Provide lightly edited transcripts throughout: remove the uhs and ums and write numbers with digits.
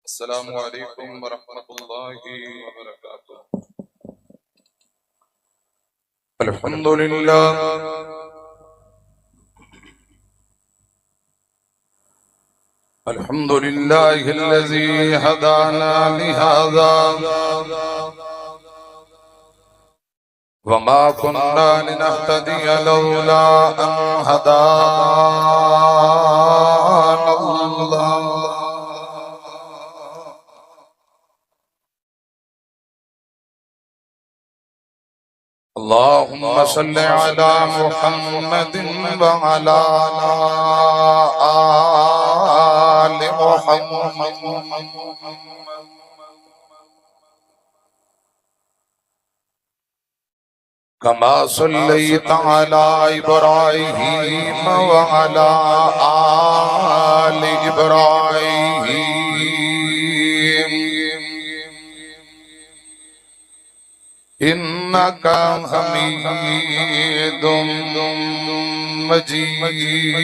السلام علیکم ورحمۃ اللہ وبرکاتہ۔ الحمد للہ الحمد للہ الذی ہدانا لہذا وما كنا لنهتدي لولا ان هدانا اللہ۔ اللهم صل على محمد وعلى آل محمد كما صليت على إبراهيم وعلى آل إبراهيم إنك حميد مجيد۔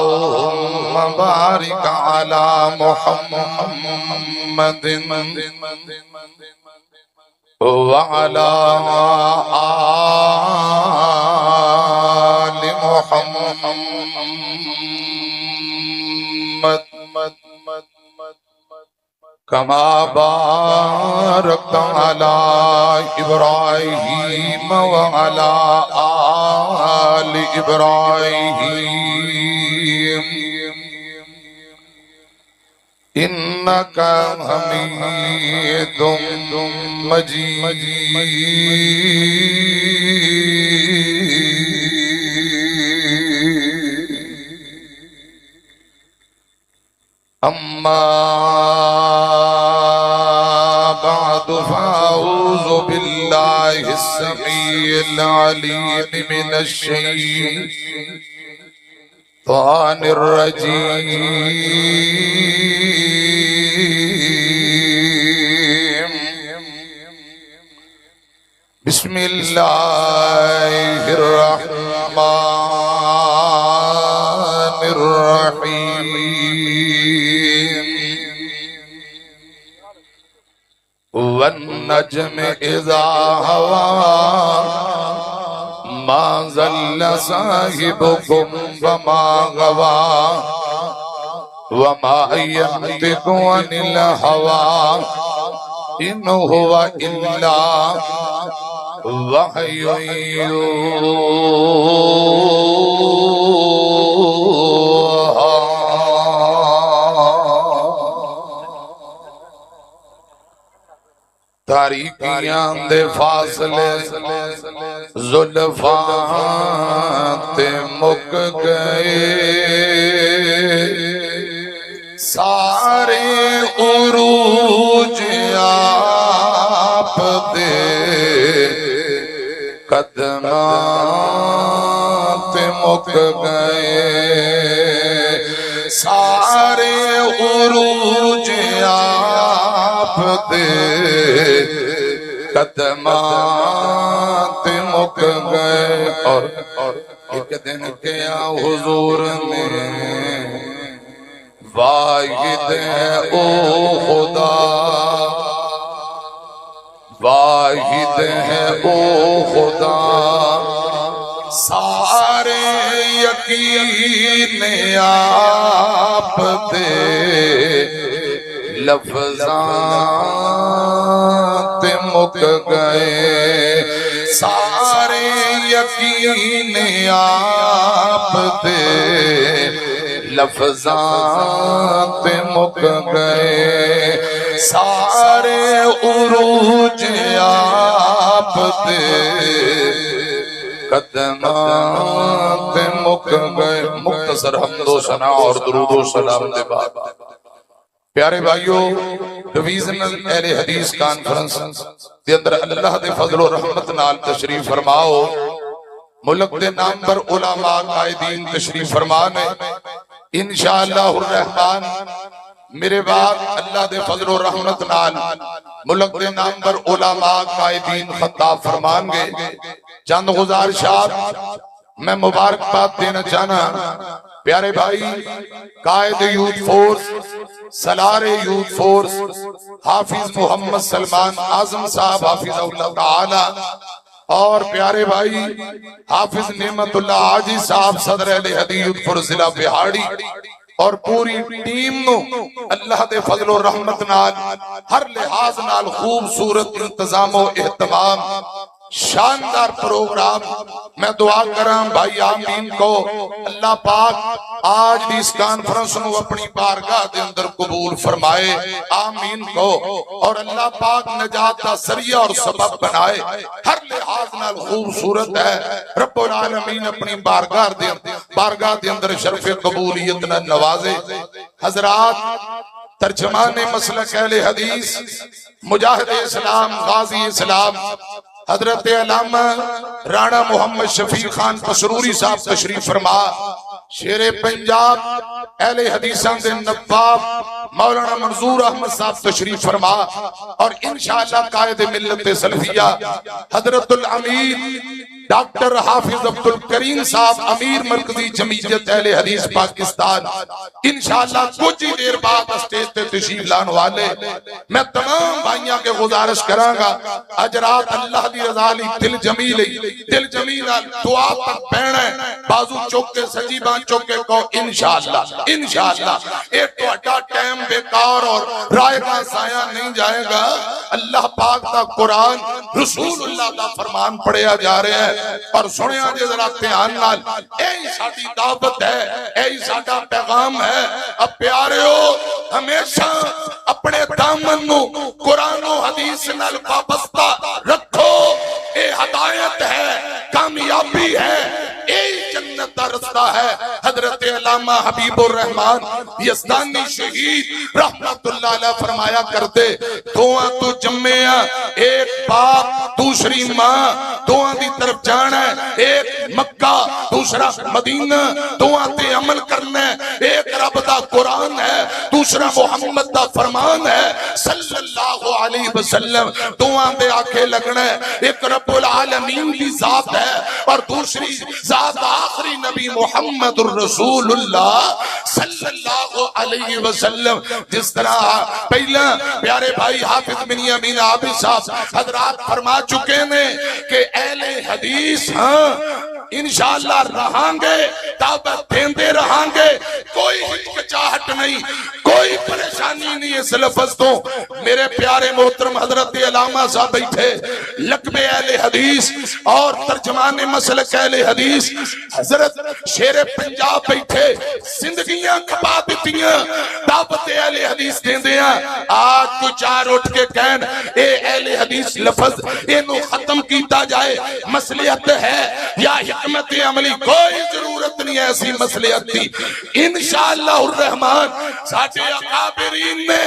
اللهم بارك على محمد وعلى آل محمد كما باركت على إبراهيم وعلى آل إبراهيم إنك حميد مجيد۔ أما بعد فأعوذ بالله السميع العليم من الشيطان الرجيم۔ بسم الله الرحمن الرحيم۔ والنجم إذا هوى ما ضل صاحبكم وما غوى وما ينطق عن الهوى إن هو إلا وحي يوحى۔ تاریکیاں دے فاصلے زلفاں تے مک گئے، سارے عروج آپ دے قدماں تے مک گئے، سارے عروج آپ دے قدمات مک گئے۔ اور ایک دن کیا حضور نے واحد ہے او خدا، واحد ہے او خدا، سارے یقین آپ دے لفظات مک گئے، سارے یقین آپ دے لفظات مک گئے، سارے عروج آپ دے قدمات مک گئے۔ مختصر حمد و ثنا اور درود و سلام دے بعد پیارے بھائیو، ڈویژنل اہل حدیث کانفرنس دے اندر اللہ دے فضل و رحمت نال تشریف فرماؤ۔ ملک دے نام پر علماء قائدین تشریف فرمانے انشاءاللہ الرحمن میرے بعد اللہ دے فضل و رحمت نال ملک دے نامور علماء قائدین خطاب فرمان گے. چند گزارشات میں مبارکباد دینا چاہنا. پیارے بھائی قائد یوتھ فورس سالار یوتھ فورس حافظ محمد سلمان اعظم صاحب حافظ اللہ تعالی اور پیارے بھائی حافظ نعمت اللہ حاجی صاحب صدر اہل حدیث یوتھ فورس ضلع بہاڑی اور پوری ٹیم نو اللہ دے فضل و رحمت نال ہر لحاظ نال خوبصورت انتظام و اہتمام شاندار پروگرام میں دعا کراں بھائی آمین کو اللہ پاک آج بھی اس کانفرنس نو اپنی بارگاہ دے اندر قبول فرمائے آمین کو اور اللہ پاک نجات دا ذریعہ اور سبب بنائے. ہر لحاظ نال خوبصورت ہے. رب العالمین اپنی بارگاہ دے اندر شرف قبولیت نہ نوازے. حضرات ترجمان مسلک اہل حدیث مجاہد اسلام غازی اسلام حضرت علامہ رانا محمد شفیع خان پسروری صاحب تشریف فرما. شیر پنجاب اہل حدیثاں دے نواب مولانا منظور احمد صاحب تشریف فرما اور انشاءاللہ قائد ملت سلفیہ حضرت الامیر ڈاکٹر حافظ عبد الکریم صاحب امیر مرکزی جمعیت اہل حدیث پاکستان انشاءاللہ کچھ ہی دیر بعد اسٹیج تے تشریف لان والے. میں تمام بھائیاں کے گزارش کراں گا اجرات اللہ دی رضا لی دل جمیل دعا تک بہنا ہے بازو چوکے سجی بان چوکے کو انشاءاللہ ایک تو اٹا ٹائم بیکار اور رائے کا سایہ نہیں جائے گا. اللہ پاک دا قرآن رسول اللہ دا فرمان پڑھیا جا رہے ہیں اور سنے آجے ذرا دھیان نال اے ساڈی دعوت ہے اے ساڈا پیغام ہے. اب پیاریو ہمیشہ اپنے دامن نو قرآن و حدیث نال وابستہ رکھو. اے ہدایت ہے کامیابی ہے اے جنت دا رستہ ہے. حضرت علامہ حبیب الرحمان یزدانی شہید رحمت اللہ علیہ فرمایا کرتے دعا تو جمعیاں ایک باپ دوسری ماں دعا دی طرف جانا ہے ایک مکہ دوسرا مدینہ دعا تے عمل کرنا ہے ایک رب دا قرآن ہے دوسرا محمد دا فرمان ہے صلی اللہ علیہ وسلم دعا دے آکے لگنا ہے ایک رب العالمین کی ذات ہے اور دوسری ذات آخری نبی محمد الرسول اللہ صلی اللہ علیہ وسلم. جس طرح پہلا پیارے بھائی حافظ بن یمین عابد صاحب حضرات فرما چکے ہیں کہ اہل حدیث ہاں انشاءاللہ رہاں گے دعوت دیندے رہاں گے کوئی ہچکچاہٹ نہیں کوئی پریشانی نہیں اس لفظ تو. میرے پیارے محترم حضرت علامہ صاحب بیٹھے لقب اہل حدیث اور ترجمان مسلک اہل حدیث حضرت شیر پنجاب بیٹھے زندگیاں کھپا دیتیاں دعوت اہل حدیث دیندیاں. آج تو چار اٹھ کے کہن اے اہل حدیث لفظ اینو ختم کیتا جائے مصلحت ہے یا حکمت عملی کوئی ضرورت نہیں ہے ایسی مصلحت تھی. انشاءاللہ الرحمن ساٹھے اکابرین نے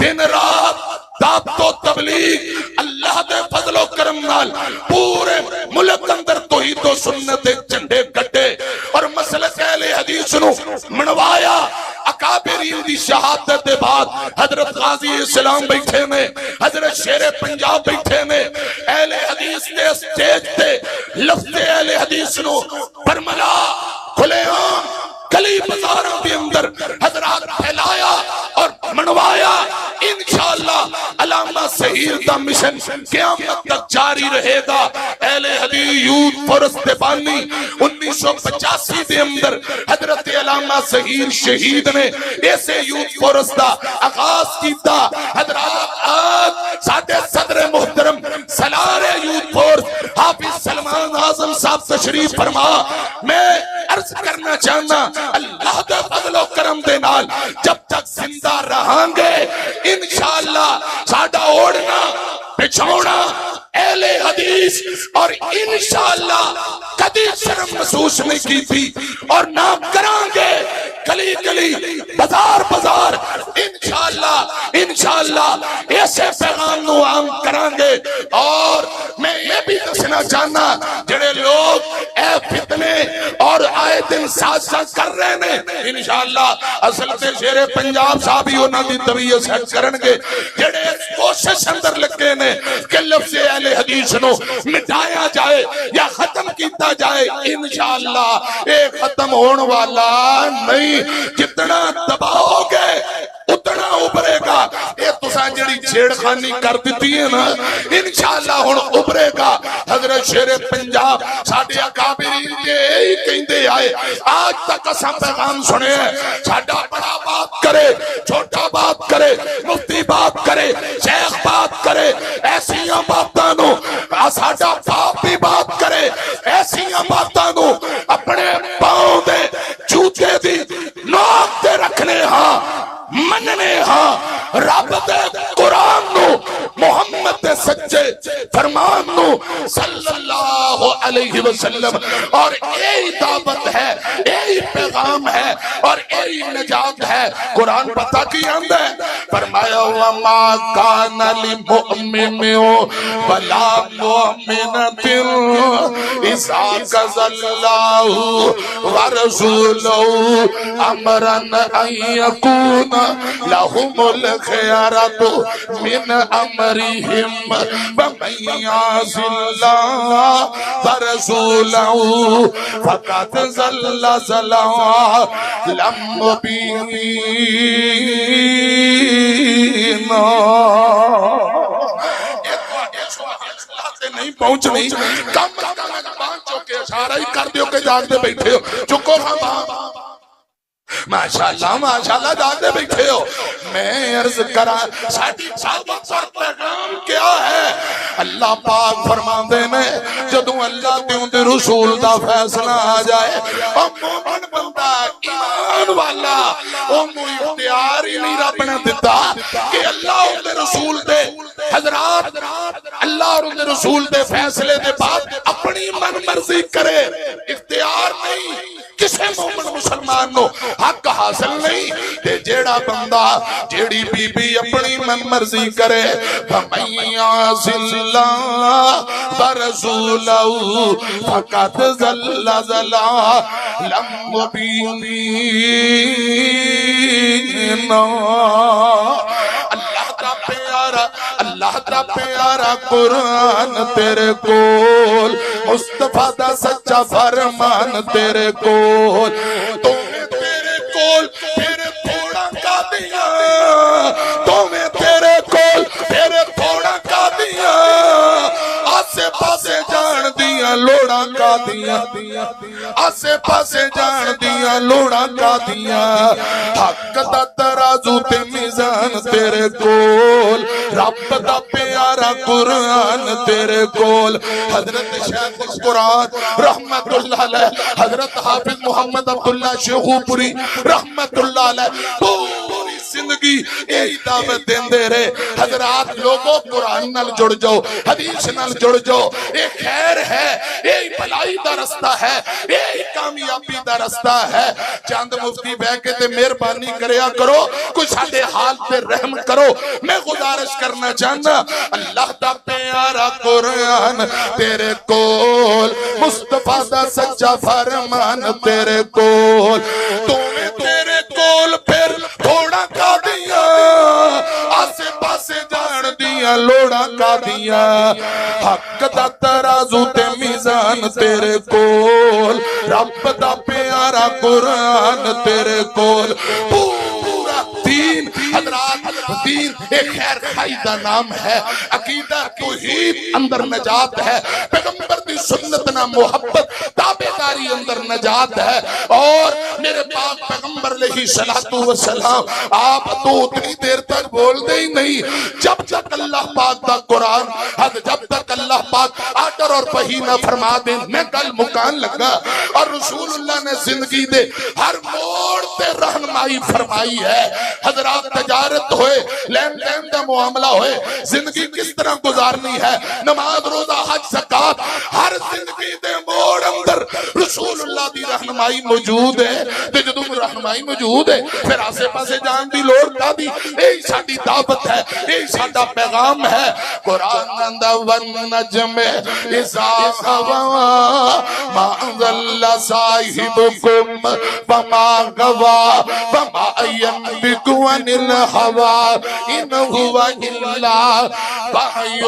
دن رات دعوت و تبلیغ اللہ دے فضل و کرم نال پورے ملک اندر توحید و سنت جھنڈے گڈے اور مسلک اہل حدیث نو منوایا. اکابرین دی شہادت دے بعد حضرت غازی اسلام بیٹھے میں حضرت شیر پنجاب بیٹھے میں اہل حدیث دے سٹیج تے لفظ اہل حدیث نو برملا کھلے عام گلی بازاروں کے اندر حضرات پھیلایا اور منوایا. انشاءاللہ علامہ سہیر دا مشن قیامت تک جاری رہے گا. اہل حدیث یوتھ فورس دے بانی 1985 دے اندر حضرت علامہ سہیر شہید نے ایسے یوتھ فورس دا آغاز کیتا. حضرات آج ساڈے صدر محترم سالار یوتھ فورس حافظ سلمان اعظم صاحب تشریف فرما. میں عرض کرنا چاہنا اللہ دے فضل و کرم دے نال جب تک زندہ رہاں گے انشاءاللہ ساڈا اوڑنا بچھونا اہل حدیث اور انشاءاللہ کدی شرم محسوس نہیں کی تھی اور نہ کران گے. گلی گلی بازار بازار انشاءاللہ ایسے پیغام نو عام کران گے. اور میں یہ بھی دسنا چاہنا جڑے لوگ اے فتنے اور آئے دن دن ساتھ ساتھ کر رہے نے انشاءاللہ اصل تے شیر پنجاب صاحب ہی انہاں دی طبیعت سیٹ کرنگے جڑے کوشش اندر لگے نے کہ لفظ اہل حدیث نو مٹایا جائے یا ختم کیتا جائے انشاءاللہ ایک ختم ہون والا نہیں جتنا دباؤ گے اتنا ابھرے گا یہ تساں جڑی چھیڑ خانی کر دیتی ہے نا انشاءاللہ ہن ابھرے گا حضرت شیر پنجاب ساڈے اکابرین یہی کہندے آئے آج تک اساں پیغام سنے ہیں ساڈا بڑا بات کرے چھوٹا بات کرے مفتی بات کرے شیخ بات کرے ایسیاں باتاں نو ساڈا باپ بھی بات کرے ایسیاں باتاں نو اپنے پاؤں دے جوتے دی نوک تے رکھنے ہاں مننے ہاں رب دے قرآن نو محمد دے سچے فرمان نو صلی اللہ علیہ وسلم اور یہی دعوت ہے یہی پیغام ہے اور یہی نجات ہے قرآن پتہ کی آندہ ہے فرمایا وَمَا كَانَ لِمُؤْمِنٍ وَلَا مُؤْمِنَةٍ إِذَا قَضَى اللَّهُ وَرَسُولُهُ أَمْرًا أَن يَكُونَ لهم الخيرة من أمرهم ومن يعص الله ورسوله فقد ضل ضلالا مبينا نہیں پہنچنی کم پانچ چوکے اشارہ ہی کر دیو کہ جاگتے بیٹھے ہو چکو ہم ماشاءاللہ جاتے بیٹھے ہو میں عرض کرا ساڑھی صحابت اور پیغام کیا ہے اللہ پاک فرماندے نے جدوں اللہ دیوں دے رسول دا فیصلہ آ جائے اور مومن بندہ ایمان والا انہوں اختیار ہی نہیں رب نے دیتا کہ اللہ اور دے رسول دے حضرات اللہ اور دے رسول دے فیصلے دے بعد اپنی من مرضی کرے اختیار نہیں کسے مومن مسلمان نو حق حاصل نہیں تے جیڑا بندہ جیڑی بی بی اپنی من مرضی کرے فَمَن يَعْصِ اللَّهَ وَرَسُولَهُ فَقَدْ ضَلَّ ضَلَالًا مُبِينًا اللہ دا پیارا قرآن تیرے کول مصطفیٰ دا سچا فرمان تیرے کول تمہیں تیرے کول پھر تھوڑا کا دیا تمہیں تیرے کول پھر تھوڑا کا دیا آسے پاسے جان دیا لوڑا کا دیا آسے پاسے جان دیا لوڑا کا دیا حق دا ترازو تے میزان تیرے کول رب دا پیارا قرآن تیرے کول حضرت شیخ قرآن رحمت اللہ علیہ حضرت حافظ محمد عبداللہ شیخو پوری رحمت اللہ علیہ پوری زندگی یہی دعوت دین دے رہے حضرات لوگوں قرآن نال جڑ جاؤ حدیث نال جڑ جاؤ یہ خیر ہے یہ بھلائی دا رستہ ہے یہ کامیابی دا رستہ ہے چاند مفتی بہ کے تے مہربانی کریا کرو کچھ ساڈے حال پہ رحم کرو میں گزارش کرنا چاہنا اللہ دا پیارا قرآن تیرے کول مصطفیٰ دا سچا فرمان تیرے کول تمہیں تیرے کول پھر تھوڑا کا دیا آسے پاسے جان دیا لوڑا کا دیا حق دا ترازو تے میزان تیرے کول رب دا پیارا قرآن تیرے کول پورا دین حضرات دین ایک خیر خائی دا نام ہے عقیدہ توحید اندر نجات ہے پیغمبر دی سنت نہ محبت تابعداری اندر نجات ہے اور میرے پاک پیغمبر علیہ السلام آپ تو اتنی دیر تک بول دے ہی نہیں جب تک اللہ پاک دا قرآن جب تک اللہ پاک آٹر اور پہینہ فرما دیں میں کل مکان لگا اور رسول اللہ نے زندگی دے ہر موڑ تے رہنمائی فرمائی ہے حضرات تجارت ہوئے لین دین دا معاملہ ہوئے زندگی کس طرح گزارنی ہے نماز روزہ حج زکات ہر زندگی دے موڑ اندر رسول اللہ دی رہنمائی موجود ہے تے جدوں رہنمائی موجود ہے پھر آسے پاسے جان دی لوڑ کا دی یہی ساڈی دعوت ہے یہی ساڈا پیغام ہے قرآن دا والنجم اذا ہوا ما ضل صاحبکم وما غوا وما ينطق عن الهوى ان هو الا وحی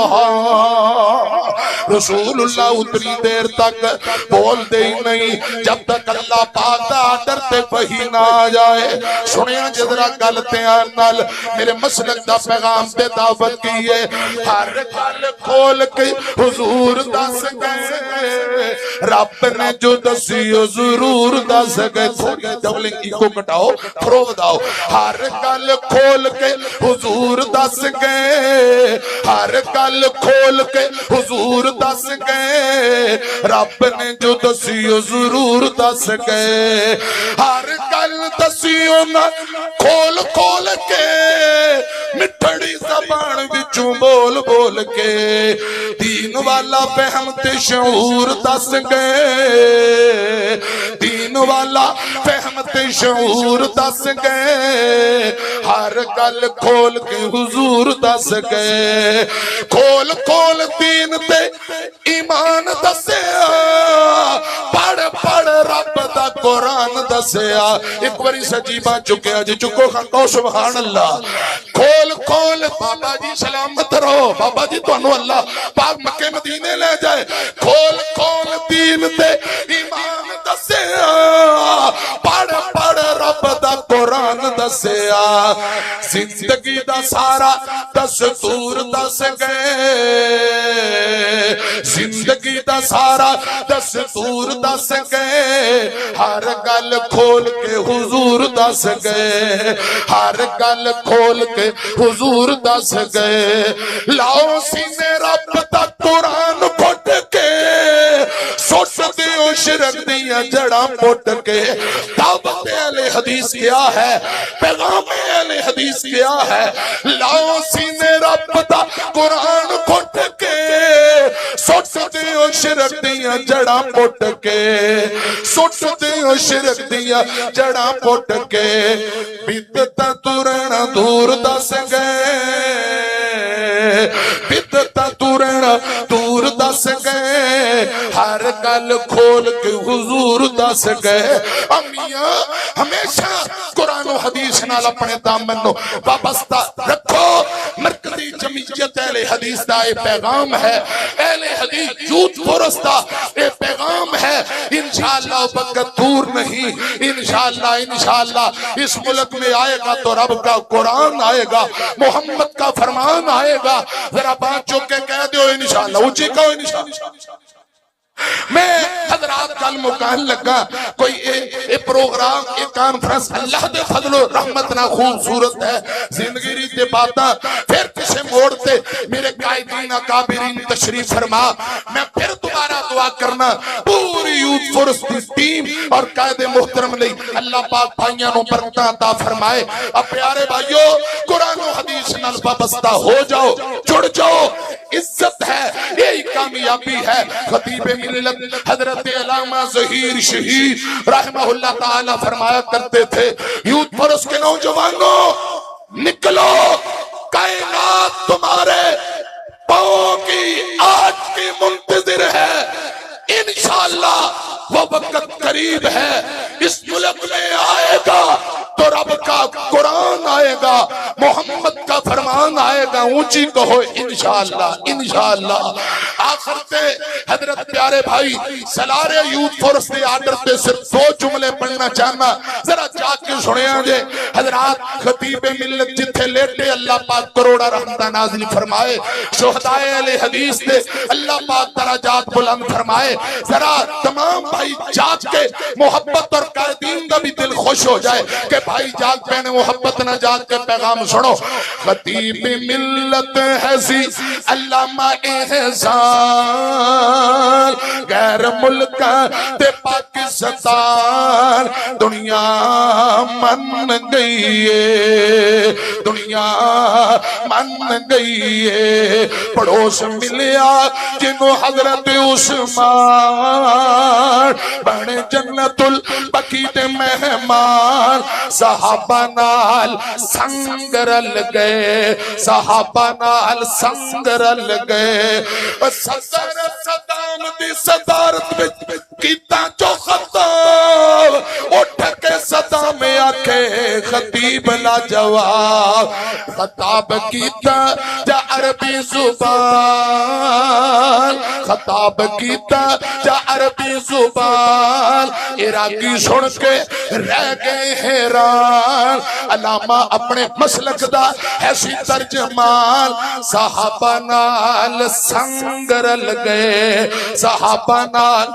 یوحی رسول اللہ اتنی دیر تک بول دے ہی نہیں جب تک اللہ پاک دا آڈر تے وحی نہ آ جائے سنیا جدرا گلتے آنال میرے مسلک دا پیغام تے دعوت کی ہے ہر گل کھول کے حضور دس گئے رب نے جو دسی ضرور دس گئے تھوڑی ڈبلنگ کی کو کٹاؤ پھرو داؤ ہر گل کھول کے حضور دس گئے ہر گل کھول کے حضور دس گئے رب نے جو دسی ضرور دس گئے ہر گل دسیوں نہ کھول کھول کے مٹھڑی زبان وچوں بول بول کے دین والا فہم تے شعور دس گئے دین والا فہم تے شعور دس گئے ہر گل کھول کے حضور دس گئے کھول کھول دین تے ایمان دسیا پڑھ پڑھ رب دا قرآن دسیا ایک باری سجیبہ چکے جی چکو خانکو سبحان اللہ کھول کھول بابا جی سلامت رہو بابا جی تو انو اللہ پاک مکہ مدینے لے جائے کھول کھول دین تے ایمان دسیا پڑھ پڑھ رب دا قرآن دسیا زندگی دا سارا دستور دس گئے زندگی دا سارا دستور دس گئے ہر گل کھول کے حضور دس گئے ہر گل کھول کے حضور دس گئے لاؤ سینے رب دا قرآن پھٹ کے سوٹ دیو شرک دیا جڑا پھٹ کے دعوت اہل حدیث کیا ہے پیغام اہل حدیث کیا ہے لاؤ سینے رب دا قرآن پھٹ کے سوٹ دیو شرک دیا جڑا پھٹ کے سوٹ دیو شرک دیا جڑا پھٹ کے بدتا تورنا دور دس گئے بدتا تورنا دور دس گئے ہر گل کھول کے حضور دس گئے امیاں ہمیشہ قرآن و حدیث نال اپنے دامن نو وابستہ رکھو مرکزی جمعیت اہل حدیث دا اے پیغام ہے اہل حدیث جھوٹ پرستا اے پیغام ہے انشاءاللہ وقت دور نہیں انشاءاللہ اس ملک میں آئے گا تو رب کا قرآن آئے گا محمد کا فرمان آئے گا ذرا بات چوک کے کہہ دیو انشاءاللہ اونچی کہو انشاءاللہ میں حضرات کل مکان لگا کوئی ایک پروگرام ایک کانفرنس اللہ دے فضل و رحمت نہ خوبصورت ہے زندگی ریتے باتا پھر کسے موڑتے میرے قائدین اکابرین تشریف فرما میں پھر دوبارہ دعا کرنا پوری یوتھ فورس کی ٹیم اور قائد محترم لئی اللہ پاک بھائیاں نو برکتاں عطا فرمائے اب پیارے بھائیو قرآن و حدیث نال وابستہ ہو جاؤ جڑ جاؤ عزت ہے یہی کامیابی ہے خطیب ملت حضرت علامہ ظہیر شہید رحمہ اللہ تعالی فرمایا کرتے تھے یوتھ فورس کے نوجوانوں نکلو کائنات تمہارے پاؤں کی آج کی منتظر ہے انشاءاللہ وہ وقت قریب ہے اس ملک میں آئے گا تو رب کا قرآن آئے گا محمد کا فرمان آئے گا اونچی کہو انشاءاللہ آخر تے حضرت پیارے بھائی سلارے یوتھ فورس دے آرڈر تے صرف دو جملے پڑھنا چاہنا ذرا جا کے سنیا جے حضرات خطیب ملت جتھے لیٹے اللہ پاک کروڑا رحمتہ نازل فرمائے شہدائے اہل حدیث دے اللہ پاک درجات بلند فرمائے ذرا تمام بھائی جاگ کے محبت اور قائدین کا بھی دل خوش ہو جائے کہ بھائی جاگ پہنے محبت نہ جاگ کے پیغام سنو خطیب ملت حسی علامہ احسان غیر ملک تے پاکستان دنیا من گئی ہے دنیا من گئی ہے پڑوس ملیا جنوں حضرت عثمان بنے جنت البقیع دے مہمان صحابہ نال سنگ رل گئے صحابہ نال سنگ رل گئے صدر صدام دی صدارت وچ کیتا جو خطاب اٹھ کے صدام آکھے خطیب لا جواب خطاب کیتا جا عربی زبان خطاب کیتا جا عربی زبان عراقی سن کے رہ گئے حیران علامہ اپنے مسلک دا ایسی ترجمان صحابہ نال سنگ رل گئے صحابہ نال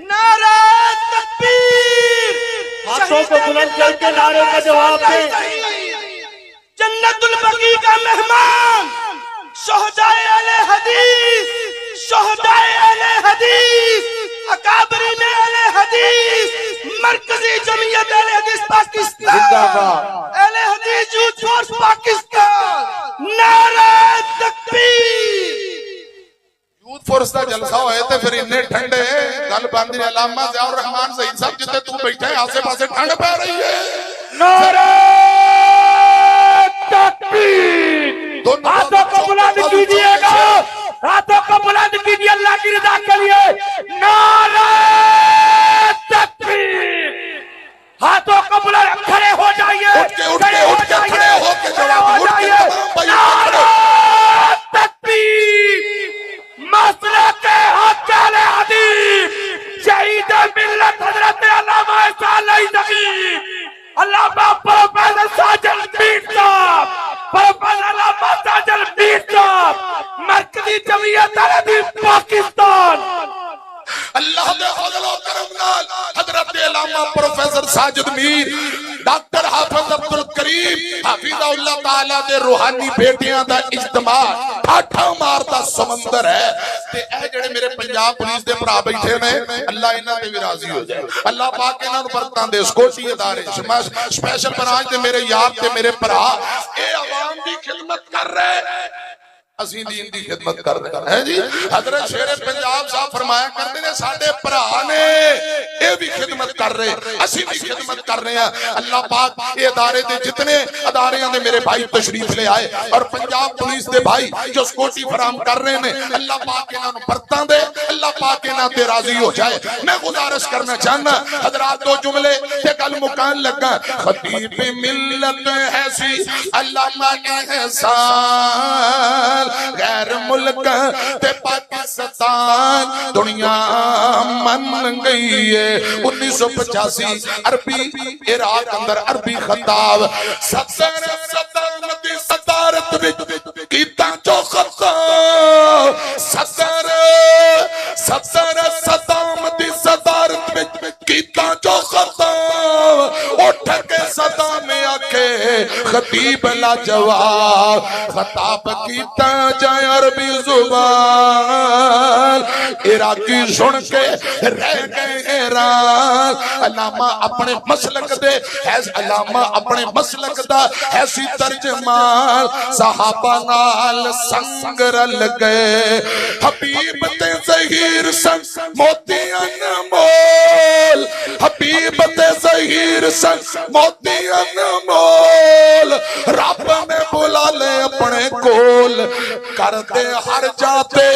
نعرہ تکبیر ہاتھوں کو بلند کر کے نعرے کا جواب دیں جنت البقیع کا مہمان شہداء اہل حدیث شہداء اہل حدیث اکابرین اہل حدیث مرکزی جمعیت اہل حدیث پاکستان زندہ باد اہل حدیث یوتھ فورس پاکستان نعرہ تکبیر یوتھ فورس دا جلسہ ہوئے تھے پھر انہیں ٹھنڈے گل باندھی علامہ ضیاء الرحمان سعید صاحب جتے تو بیٹھے ہیں آسے پاسے ٹھنڈ پہ رہی ہے نعرہ تکبیر ہاتھوں کو بلند کیجئے گا ہاتھوں کو بلند کیجئے اللہ کی رضا کے لیے نعرہ تکبیر ہاتھوں کو بلند کھڑے ہو جائیے کھڑے ہو کے جواب اٹھ کے نعرہ تکبیر مسلک حق اہل حدیث شہید ملت حضرت علامہ صالح نقوی علامہ پروفیسر ساجد میر صاحب پروفیسر علامہ ساجد میر صاحب مرکزی جمعیت اہل حدیث پاکستان اللہ دے فضل و کرم نال حضرت علامہ پروفیسر ساجد میر ڈاکٹر حافظ عبدالکریم حافظہ اللہ تعالیٰ دے روحانی بیٹیاں دا اجتماع ٹھاٹھا مارتا سمندر ہے تے اے جڑے میرے پنجاب پولیس دے بھرا بیٹھے نے اللہ انہاں تے بھی راضی ہو جائے اللہ پاک انہاں نوں برکتاں دے سکوٹی ادارے سپیشل برانچ تے میرے یار تے میرے بھرا اے عوام دی خدمت کر رہے اسیں دین دی خدمت کر رہے ہیں جی حضرت شیر پنجاب صاحب فرمایا کرتے ہیں ساڈے بھرا نے اے بھی خدمت کر رہے اسیں بھی خدمت کر رہے ہیں اللہ پاک یہ ادارے دے جتنے ادارے ہیں میرے بھائی تشریف لے آئے اور پنجاب پولیس دے بھائی جو سکیورٹی فراہم کر رہے ہیں اللہ پاک انہاں نوں برکتاں دے اللہ پاک انہاں تے راضی ہو جائے میں گزارش کرنا چاہنا حضرات دو جملے تے گل مکان لگا خطیب ملت ایسی علامہ احسان غیر ملک تے پاکستان دنیا من گئی ہے 1985 عربی عراق اندر عربی خطاب صدر صدامتی صدارت کیتا جو خطاب صدر صدامتی صدارت کیتا جو خطاب اٹھ کے صدا میں آکے خطیب لا جواب خطاب کیتا جائے عربی زبان عراقی سن کے رہ گئے حیران علامہ اپنے مسلک دے علامہ اپنے مسلک دا ایسی ترجمان صحابہ نال سنگ رل گئے حبیب تے ظہیر سنگ موتیاں مول حبیب تے ظہیر سنگ موتیاں مول رب نے بلا لے اپنے کول کر دے ہر جاتے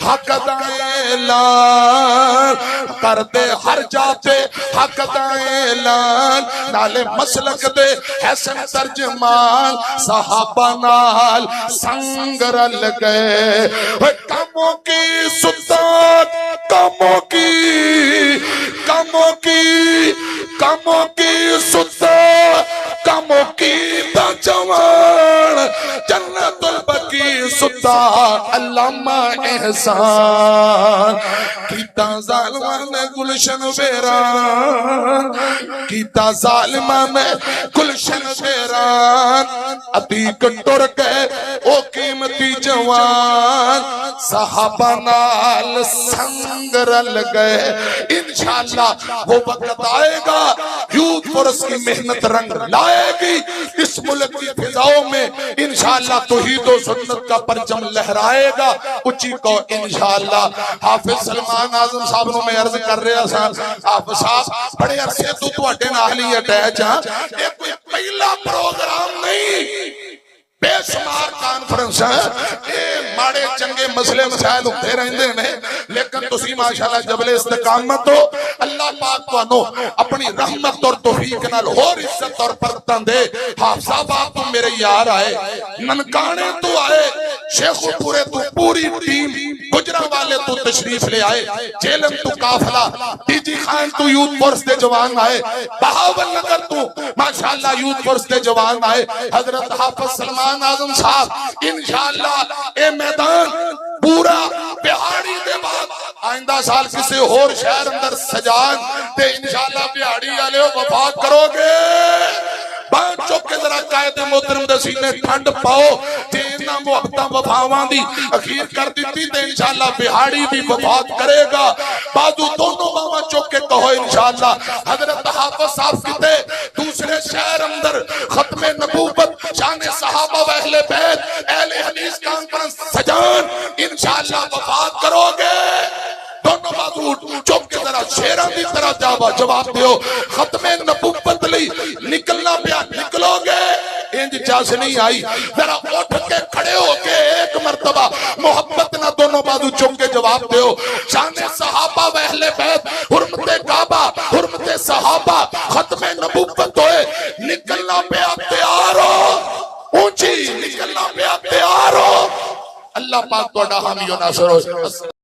حق دا اعلان کر دے ہر جاتے حق دا اعلان نالے مسلک دے حسن ترجمان صحابہ نال سنگ رل گئے کموں کی ستات کموں کی ستات کموں کی دا جوان جنت البقیع ستات ستا علامہ احسان کیتا ظالمان نے گلشن ویران کیتا ظالمان نے گلشن ویران عتیق ٹر گئے او قیمتی جوان صحابہ نال سنگ رل گئے انشاءاللہ وہ وقت آئے گا یوتھ فورس کی محنت رنگ لائے گی اس ملک کی فضاؤں میں انشاءاللہ توحید و سنت کا پرچم لہرائے گا اچھی کو انشاءاللہ حافظ سلمان اعظم صاحب نو میں عرض کر رہا سا حافظ صاحب بڑے عرصے تو اٹھے نالی اٹیچ ہاں یہ کوئی پہلا پروگرام نہیں بے شمار کانفرنس ہیں یہ ماڑے چنگے مسئلے مسائل ہوتے رہندے نے لیکن تسی ماشاءاللہ جبل استقامت ہو اللہ پاک کو انو اپنی رحمت اور توفیق نال اور عزت اور پرتن دے حافظہ باپ تو میرے یار آئے ننکانے تو آئے شیخ پورے تو پوری ٹیم گجرہ والے تو تشریف لے آئے جیلم تو کافلہ ٹی جی خان تو یوتھ فورس دے جوان آئے بہاول نگر تو ماشاءاللہ یوتھ فورس دے جوان آئے حضرت حافظ سلمان اعظم صاحب انشاءاللہ اے میدان پورا بہاڑی دے بعد آئندہ سال کسے اور شہر اندر سجان تے انشاءاللہ بہاڑی آلے وفات کرو گے بان چوکے ذرا قائد محترم دے سینے ٹھنڈ پاؤ جینا محبتہ وفاوان دی اخیر کر دیتی تے انشاءاللہ بہاڑی بھی وفات کرے گا بازو دونوں باما چوکے کہو انشاءاللہ حضرت حافظ صاحب کتے دوسرے شہر اندر ختم نبوت شان صحابہ و اہل بیت اہل حدیث کانفرنس سجان انشاءاللہ وفات کرو گے دونوں بازو چوک کے ذرا شیران دی طرح جواب دیو ختم نبوت لی نکلنا پیا نکلو گے انج چاس نہیں آئی ذرا اٹھ کے کھڑے ہو کے ایک مرتبہ محبت نہ دونوں بازو چوک کے جواب دیو شان صحابہ و اہل بیت حرمت کعبہ حرمت صحابہ ختم نبوت ہوئے نکلنا پیا تیار ہو اونچی نکلنا پیا تیار ہو اللہ پاک تو حامی و ناصر ہو